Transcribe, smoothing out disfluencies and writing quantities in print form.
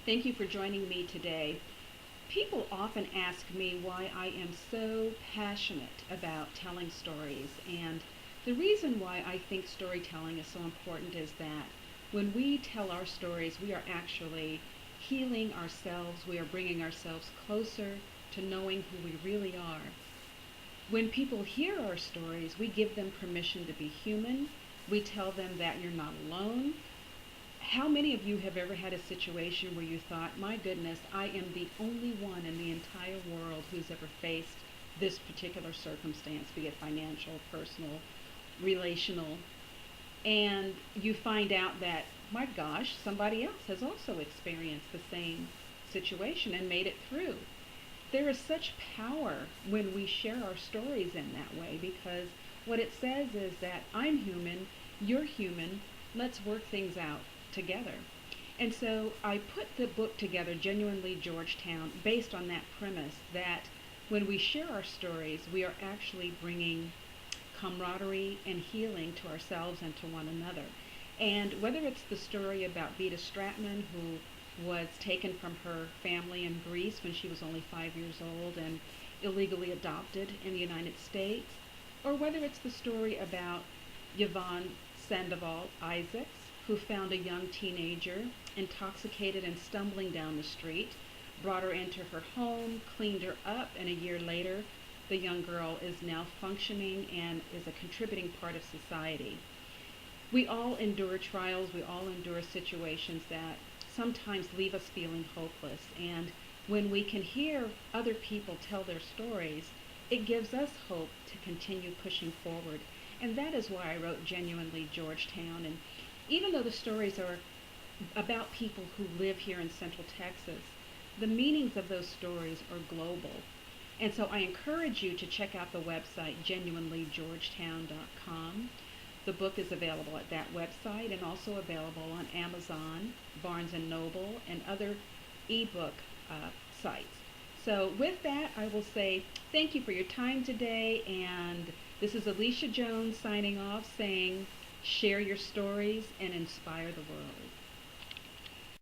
Thank you for joining me today. People often ask me why I am so passionate about telling stories, and the reason why I think storytelling is so important is that when we tell our stories, we are actually healing ourselves, we are bringing ourselves closer to knowing who we really are. When people hear our stories, we give them permission to be human. We tell them that you're not alone. How many of you have ever had a situation where you thought, my goodness, I am the only one in the entire world who's ever faced this particular circumstance, be it financial, personal, relational, and you find out that, my gosh, somebody else has also experienced the same situation and made it through. There is such power when we share our stories in that way because what it says is that I'm human, you're human, let's work things out together. And so I put the book together, Genuinely Georgetown, based on that premise that when we share our stories, we are actually bringing camaraderie and healing to ourselves and to one another. And whether it's the story about Vita Stratman, who was taken from her family in Greece when she was only 5 years old and illegally adopted in the United States, or whether it's the story about Yvonne Sandoval Isaacs, who found a young teenager intoxicated and stumbling down the street, brought her into her home, cleaned her up, and a year later, the young girl is now functioning and is a contributing part of society. We all endure trials, we all endure situations that sometimes leave us feeling hopeless. And when we can hear other people tell their stories, it gives us hope to continue pushing forward. And that is why I wrote Genuinely Georgetown. And even though the stories are about people who live here in Central Texas, the meanings of those stories are global. And so I encourage you to check out the website genuinelygeorgetown.com. The book is available at that website and also available on Amazon, Barnes& and Noble, and other ebook sites. So with that, I will say thank you for your time today, and this is Alicea Jones signing off saying, share your stories and inspire the world.